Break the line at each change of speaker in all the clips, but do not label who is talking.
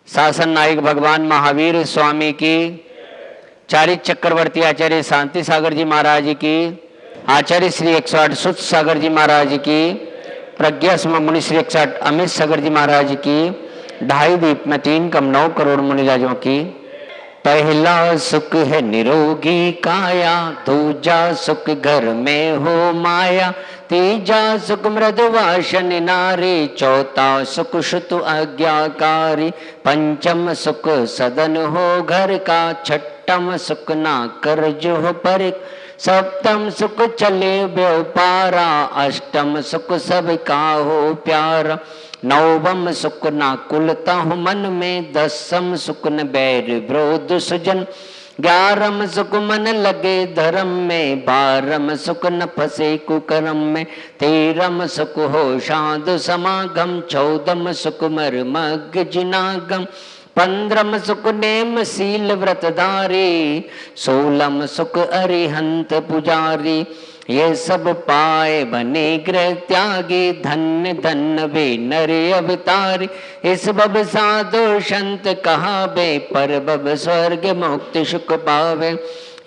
शासन नायक भगवान महावीर स्वामी की, चारित चक्रवर्ती आचार्य शांति सागर जी महाराज की, आचार्य श्री 108 सुत सागर जी महाराज की, प्रज्ञा सम मुनि श्री 108 अमित सागर जी महाराज की, 2.5 दीप में 3 कम 9 करोड़ मुनिराजों की। पहला सुख है निरोगी काया, दूजा सुख घर में हो माया, तीजा सुख मृदुवासन नारी, चौथा सुख श्रुत आज्ञाकारी, पंचम सुख सदन हो घर का, छठम सुख ना कर्ज हो पर, सप्तम सुख चले व्यापारा, अष्टम सुख सबका हो प्यारा, नवम सुख ना कुलता हो मन में, दसम सुख न बैर विरोध सुजन, 11 सुख मन लगे धर्म में, 12 सुख न फंसे कुकर्म में, 13 सुख हो साधु समागम, 14 सुख मर्मज्ञ जिनागम, 15 सुख नेम शील व्रतधारी, 16 सुख अरिहंत पुजारी, ये सब पाए बने गृह त्यागी, धन्य धन्य वे नर अवतारी, इस बब साधु संत कहावे, पर बब स्वर्ग मुक्ति सुख पावे,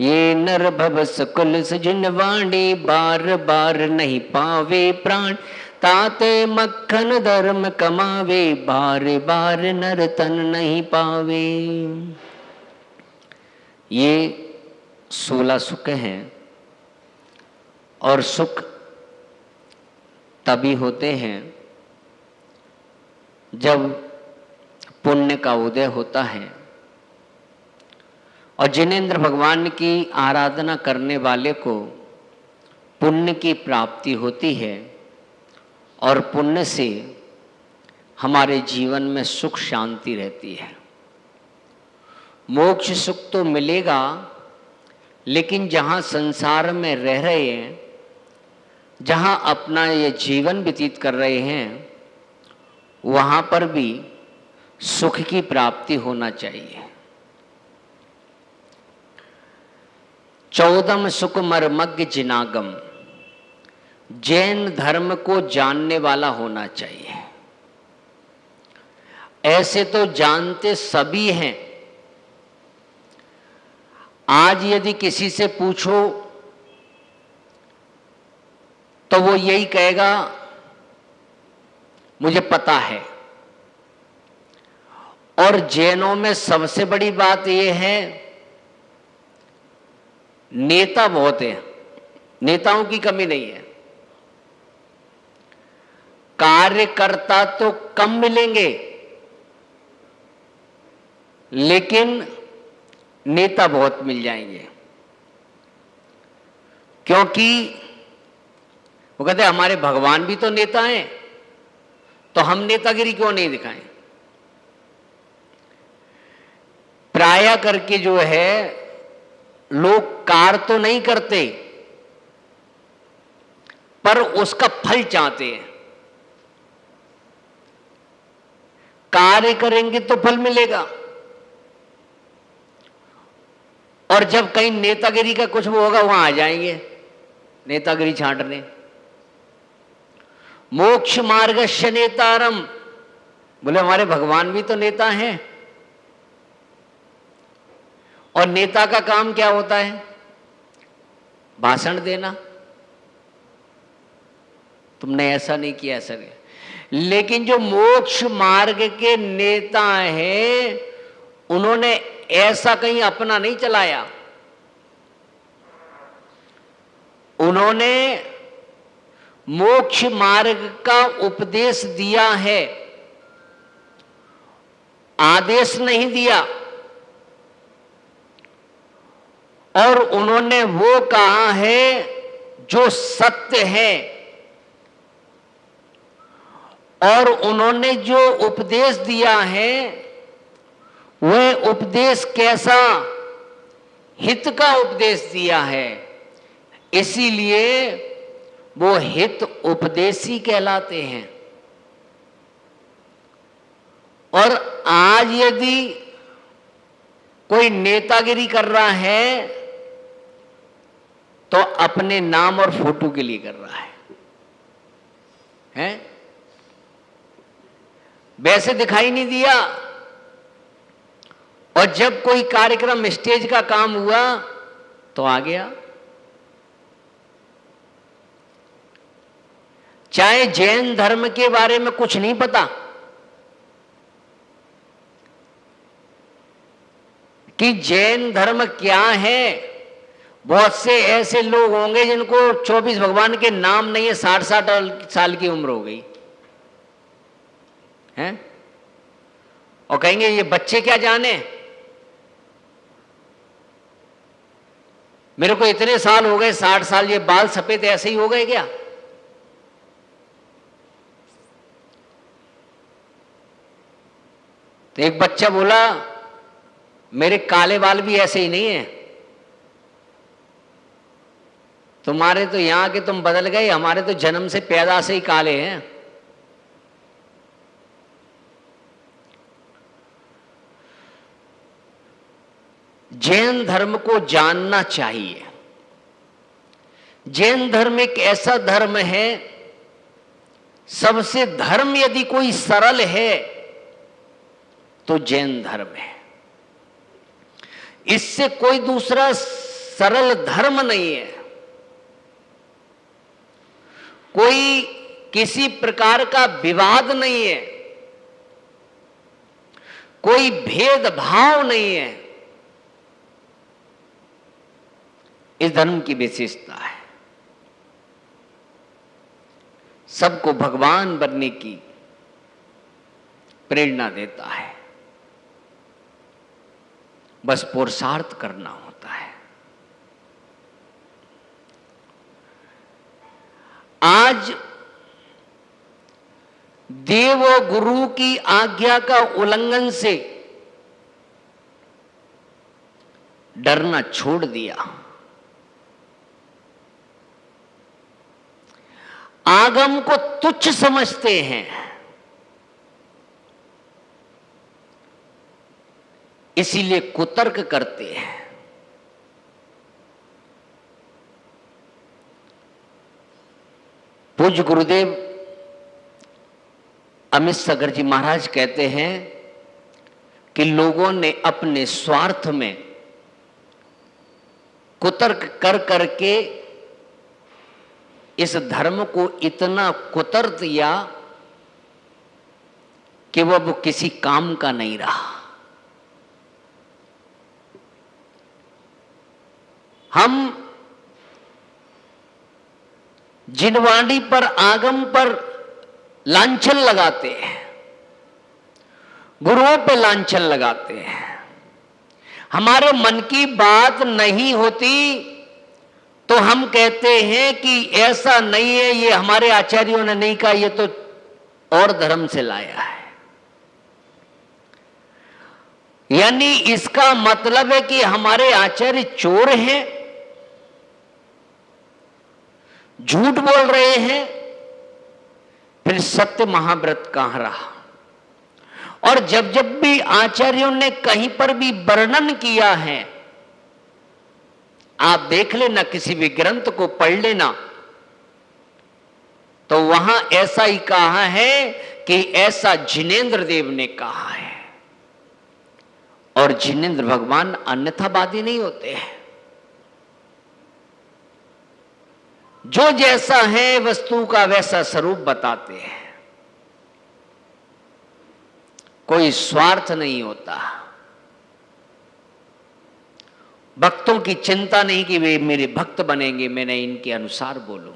ये नर भव सकुल सजन वाणी, बार बार नहीं पावे प्राण, ताते मक्खन धर्म कमावे, बार बार नर तन नहीं पावे। ये 16 सुख हैं और सुख तभी होते हैं जब पुण्य का उदय होता है, और जिनेंद्र भगवान की आराधना करने वाले को पुण्य की प्राप्ति होती है, और पुण्य से हमारे जीवन में सुख शांति रहती है। मोक्ष सुख तो मिलेगा, लेकिन जहाँ संसार में रह रहे हैं, जहाँ अपना ये जीवन व्यतीत कर रहे हैं, वहाँ पर भी सुख की प्राप्ति होना चाहिए। 14 सुख मर्मज्ञ जिनागम, जैन धर्म को जानने वाला होना चाहिए। ऐसे तो जानते सभी हैं। आज यदि किसी से पूछो तो वो यही कहेगा मुझे पता है। और जैनों में सबसे बड़ी बात यह है, नेता बहुत है, नेताओं की कमी नहीं है। कार्यकर्ता तो कम मिलेंगे, लेकिन नेता बहुत मिल जाएंगे। क्योंकि वो कहते हैं हमारे भगवान भी तो नेता हैं, तो हम नेतागिरी क्यों नहीं दिखाएं। प्राय करके जो है लोग कार्य तो नहीं करते, पर उसका फल चाहते हैं। कार्य करेंगे तो फल मिलेगा, और जब कहीं नेतागिरी का कुछ वो होगा वहां आ जाएंगे नेतागिरी छांटने। मोक्ष मार्गस्य नेतारम, बोले हमारे भगवान भी तो नेता हैं। और नेता का काम क्या होता है? भाषण देना। तुमने ऐसा नहीं किया, ऐसा नहीं। लेकिन जो मोक्ष मार्ग के नेता हैं, उन्होंने ऐसा कहीं अपना नहीं चलाया। उन्होंने मोक्ष मार्ग का उपदेश दिया है, आदेश नहीं दिया। और उन्होंने वो कहा है जो सत्य है, और उन्होंने जो उपदेश दिया है वह उपदेश कैसा? हित का उपदेश दिया है। इसीलिए वो हित उपदेशी कहलाते हैं। और आज यदि कोई नेतागिरी कर रहा है तो अपने नाम और फोटो के लिए कर रहा है? वैसे दिखाई नहीं दिया और जब कोई कार्यक्रम स्टेज का काम हुआ तो आ गया। चाहे जैन धर्म के बारे में कुछ नहीं पता कि जैन धर्म क्या है। बहुत से ऐसे लोग होंगे जिनको 24 भगवान के नाम नहीं है, 60-60 साल की उम्र हो गई है, और कहेंगे ये बच्चे क्या जाने, मेरे को इतने साल हो गए, 60 साल, ये बाल सफेद ऐसे ही हो गए क्या। तो एक बच्चा बोला मेरे काले बाल भी ऐसे ही नहीं है, तुम्हारे तो यहां के तुम बदल गए, हमारे तो जन्म से पैदा से ही काले हैं। जैन धर्म को जानना चाहिए। जैन धर्म एक ऐसा धर्म है, सबसे धर्म यदि कोई सरल है तो जैन धर्म है। इससे कोई दूसरा सरल धर्म नहीं है। कोई किसी प्रकार का विवाद नहीं है, कोई भेदभाव नहीं है। इस धर्म की विशेषता है, सबको भगवान बनने की प्रेरणा देता है, बस पुरुषार्थ करना होता है। आज देव और गुरु की आज्ञा का उल्लंघन से डरना छोड़ दिया। आगम को तुच्छ समझते हैं, इसीलिए कुतर्क करते हैं। पूज्य गुरुदेव अमित सागर जी महाराज कहते हैं कि लोगों ने अपने स्वार्थ में कुतर्क कर करके इस धर्म को इतना कुतर दिया कि वो किसी काम का नहीं रहा। हम जिनवाणी पर, आगम पर लांछन लगाते हैं, गुरुओं पे लांछन लगाते हैं। हमारे मन की बात नहीं होती तो हम कहते हैं कि ऐसा नहीं है, ये हमारे आचार्यों ने नहीं कहा, ये तो और धर्म से लाया है। यानी इसका मतलब है कि हमारे आचार्य चोर हैं, झूठ बोल रहे हैं, फिर सत्य महाव्रत कहां रहा। और जब जब भी आचार्यों ने कहीं पर भी वर्णन किया है, आप देख लेना, किसी भी ग्रंथ को पढ़ लेना, तो वहां ऐसा ही कहा है कि ऐसा जिनेंद्र देव ने कहा है। और जिनेंद्र भगवान अन्यथावादी नहीं होते हैं। जो जैसा है वस्तु का वैसा स्वरूप बताते हैं, कोई स्वार्थ नहीं होता। भक्तों की चिंता नहीं कि वे मेरे भक्त बनेंगे, मैंने इनके अनुसार बोलूं।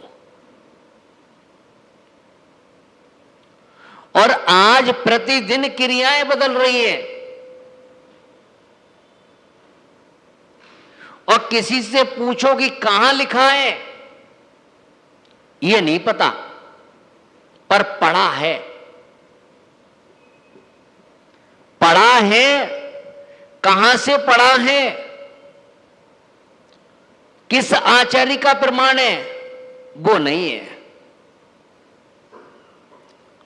और आज प्रतिदिन क्रियाएं बदल रही हैं, और किसी से पूछो कि कहां लिखा है, यह नहीं पता, पर पढ़ा है। पढ़ा है, कहां से पढ़ा है, किस आचार्य का प्रमाण है, वो नहीं है।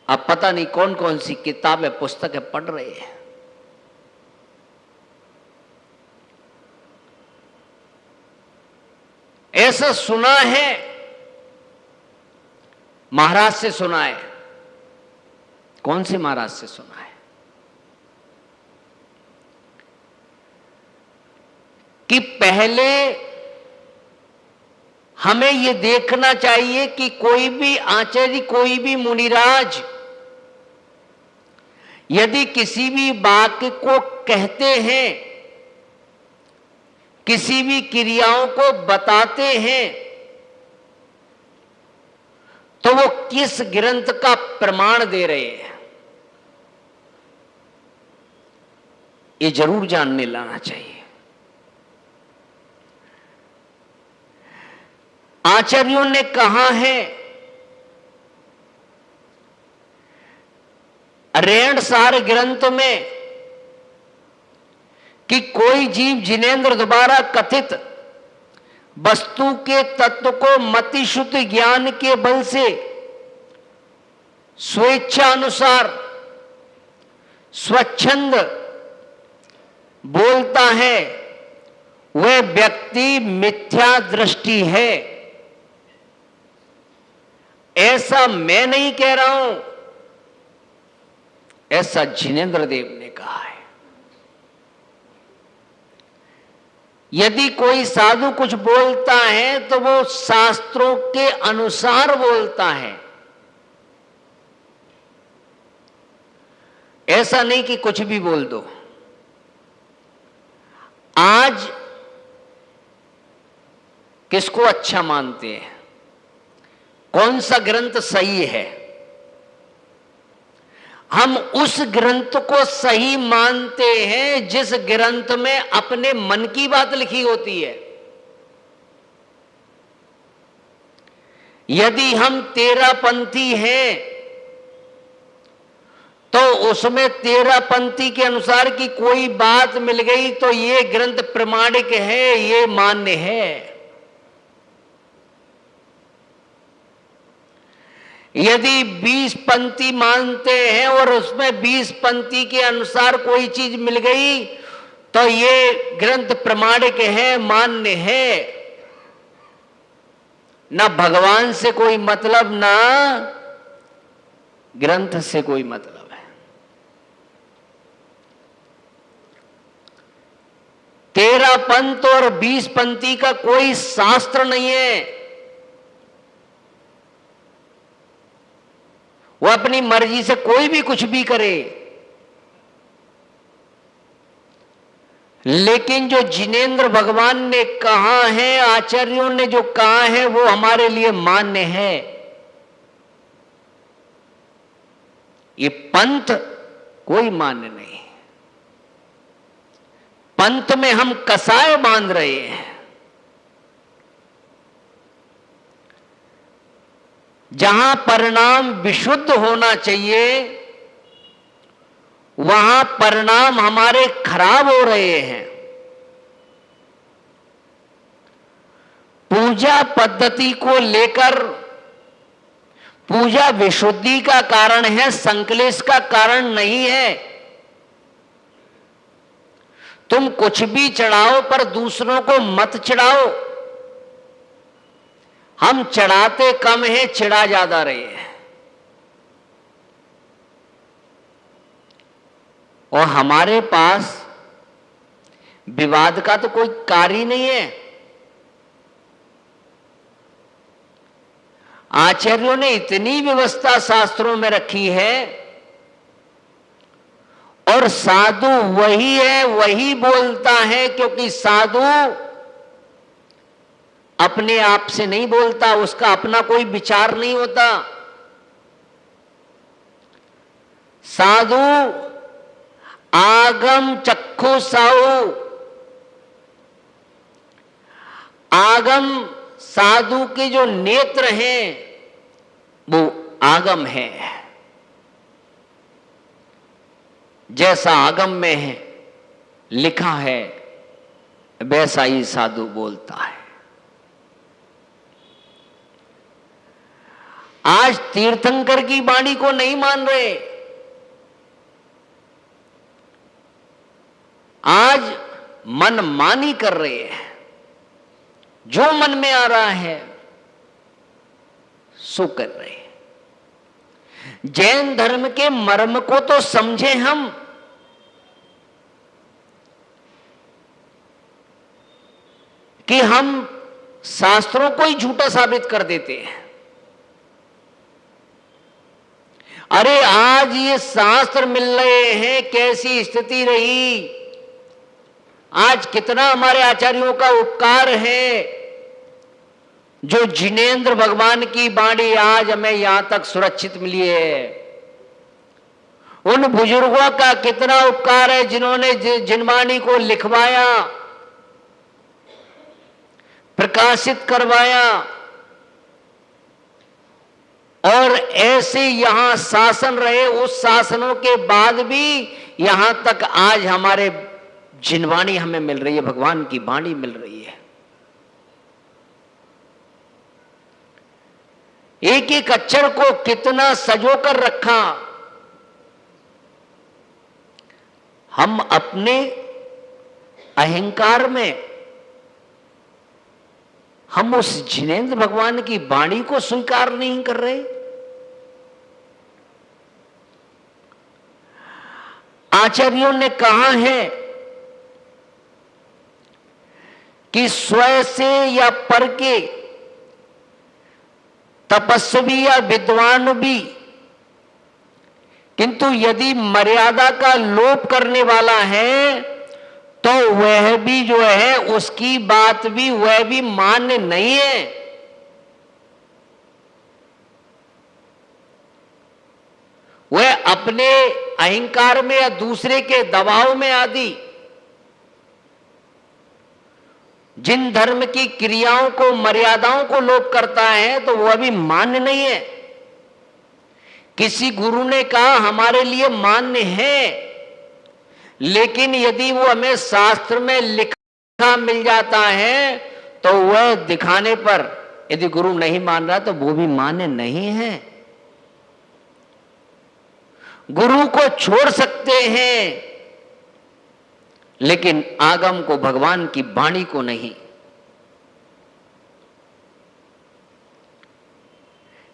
अब पता नहीं कौन कौन सी किताबें, पुस्तकें पढ़ रहे हैं। ऐसा सुना है, महाराज से सुना है। कौन से महाराज से सुना है? कि पहले हमें यह देखना चाहिए कि कोई भी आचार्य, कोई भी मुनिराज यदि किसी भी वाक्य को कहते हैं, किसी भी क्रियाओं को बताते हैं, तो वो किस ग्रंथ का प्रमाण दे रहे हैं, ये जरूर जानने लाना चाहिए। आचार्यों ने कहा है, रेणसार ग्रंथ में, कि कोई जीव जिनेन्द्र द्वारा कथित वस्तु के तत्व को मति शुद्ध ज्ञान के बल से स्वेच्छा अनुसार स्वच्छंद बोलता है, वह व्यक्ति मिथ्या दृष्टि है। ऐसा मैं नहीं कह रहा हूं, ऐसा जिनेन्द्र देव ने कहा है। यदि कोई साधु कुछ बोलता है तो वो शास्त्रों के अनुसार बोलता है, ऐसा नहीं कि कुछ भी बोल दो। आज किसको अच्छा मानते हैं, कौन सा ग्रंथ सही है, हम उस ग्रंथ को सही मानते हैं जिस ग्रंथ में अपने मन की बात लिखी होती है। यदि हम तेरापंथी हैं तो उसमें तेरापंथी के अनुसार की कोई बात मिल गई तो ये ग्रंथ प्रमाणिक है, ये मान्य है। यदि 20 पंथी मानते हैं और उसमें 20 पंथी के अनुसार कोई चीज मिल गई तो ये ग्रंथ प्रमाणिक है, मान्य है। ना भगवान से कोई मतलब, ना ग्रंथ से कोई मतलब है। 13 पंथ और 20 पंथी का कोई शास्त्र नहीं है। वो अपनी मर्जी से कोई भी कुछ भी करे, लेकिन जो जिनेन्द्र भगवान ने कहा है, आचार्यों ने जो कहा है, वो हमारे लिए मान्य है। ये पंथ कोई मान्य नहीं। पंथ में हम कसाय बांध रहे हैं। जहां परिणाम विशुद्ध होना चाहिए, वहां परिणाम हमारे खराब हो रहे हैं। पूजा पद्धति को लेकर पूजा विशुद्धि का कारण है, संकलेश का कारण नहीं है। तुम कुछ भी चढ़ाओ पर दूसरों को मत चढ़ाओ। हम चढ़ाते कम है, चिढ़ा ज्यादा रहे हैं। और हमारे पास विवाद का तो कोई कार्य नहीं है। आचार्यों ने इतनी व्यवस्था शास्त्रों में रखी है, और साधु वही है, वही बोलता है, क्योंकि साधु अपने आप से नहीं बोलता, उसका अपना कोई विचार नहीं होता। साधु आगम चक्षु साहु, आगम साधु के जो नेत्र हैं वो आगम है। जैसा आगम में है लिखा है, वैसा ही साधु बोलता है। आज तीर्थंकर की वाणी को नहीं मान रहे। आज मनमानी कर रहे हैं, जो मन में आ रहा है सो कर रहे हैं। जैन धर्म के मर्म को तो समझे हम। कि हम शास्त्रों को ही झूठा साबित कर देते हैं। अरे आज ये शास्त्र मिल रहे हैं, कैसी स्थिति रही, आज कितना हमारे आचार्यों का उपकार है, जो जिनेंद्र भगवान की वाणी आज हमें यहां तक सुरक्षित मिली है। उन बुजुर्गों का कितना उपकार है जिन्होंने जिनवाणी को लिखवाया, प्रकाशित करवाया, और ऐसे यहां शासन रहे। उस शासनों के बाद भी यहां तक आज हमारे जिनवाणी हमें मिल रही है, भगवान की वाणी मिल रही है। एक एक अक्षर को कितना सजो कर रखा। हम अपने अहंकार में हम उस जिनेंद्र भगवान की वाणी को स्वीकार नहीं कर रहे। आचार्यों ने कहा है कि स्वयं से या पर के तपस्वी या विद्वान भी, किंतु यदि मर्यादा का लोप करने वाला है तो वह भी जो है उसकी बात भी वह भी मान्य नहीं है। वह अपने अहंकार में या दूसरे के दबाव में आदि जिन धर्म की क्रियाओं को, मर्यादाओं को लोप करता है तो वह भी मान्य नहीं है। किसी गुरु ने कहा हमारे लिए मान्य है, लेकिन यदि वो हमें शास्त्र में लिखा मिल जाता है तो वह दिखाने पर यदि गुरु नहीं मान रहा तो वो भी मान्य नहीं है। गुरु को छोड़ सकते हैं लेकिन आगम को, भगवान की वाणी को नहीं।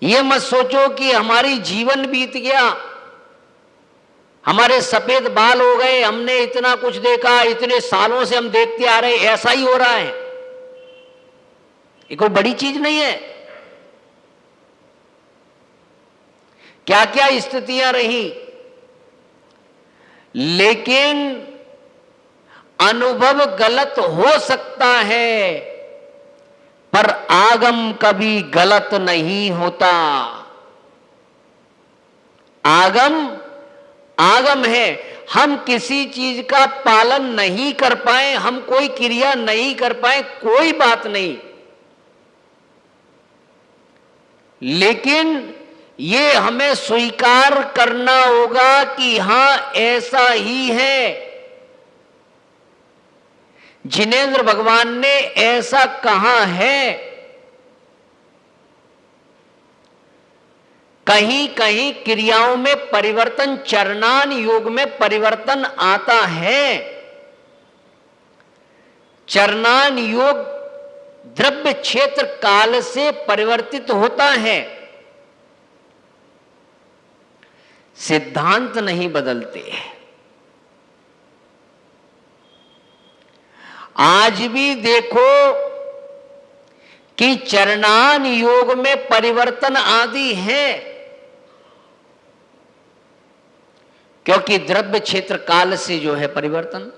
ये मत सोचो कि हमारी जीवन बीत गया, हमारे सफेद बाल हो गए, हमने इतना कुछ देखा, इतने सालों से हम देखते आ रहे, ऐसा ही हो रहा है। ये कोई बड़ी चीज नहीं है। क्या क्या स्थितियां रही, लेकिन अनुभव गलत हो सकता है पर आगम कभी गलत नहीं होता। आगम आगम है। हम किसी चीज का पालन नहीं कर पाए, हम कोई क्रिया नहीं कर पाए, कोई बात नहीं, लेकिन ये हमें स्वीकार करना होगा कि हां ऐसा ही है। जिनेंद्र भगवान ने ऐसा कहा है। कहीं कहीं क्रियाओं में परिवर्तन, चरणान योग में परिवर्तन आता है। चरणान योग द्रव्य क्षेत्र काल से परिवर्तित होता है, सिद्धांत नहीं बदलते। आज भी देखो कि चरणान योग में परिवर्तन आदि है, क्योंकि द्रव्य क्षेत्र काल से जो है परिवर्तन।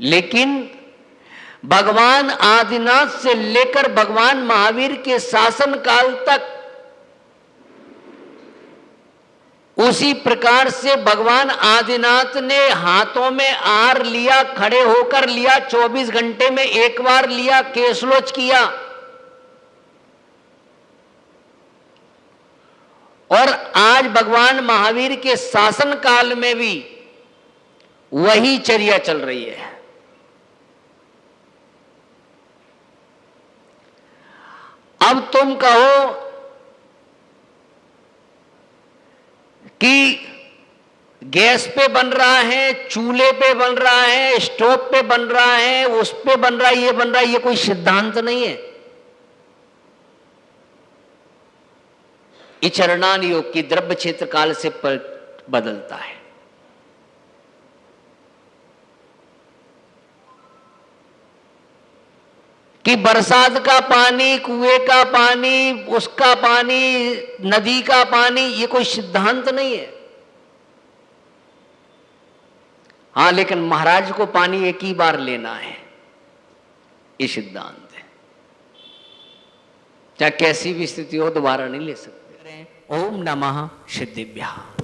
लेकिन भगवान आदिनाथ से लेकर भगवान महावीर के शासन काल तक उसी प्रकार से भगवान आदिनाथ ने हाथों में आर लिया, खड़े होकर लिया, 24 घंटे में एक बार लिया, केशलोच किया, और आज भगवान महावीर के शासन काल में भी वही चर्या चल रही है। अब तुम कहो कि गैस पे बन रहा है, चूल्हे पे बन रहा है, स्टोव पे बन रहा है, उस पे बन रहा है, ये बन रहा है, ये कोई सिद्धांत नहीं है। ये चरणान योग की द्रव्य क्षेत्र काल से बदलता है। कि बरसात का पानी, कुएं का पानी, उसका पानी, नदी का पानी, ये कोई सिद्धांत नहीं है। हां, लेकिन महाराज को पानी एक ही बार लेना है, ये सिद्धांत है। चाहे कैसी भी स्थिति हो, दोबारा नहीं ले सकते। ओम नमः सिद्धिभ्याम।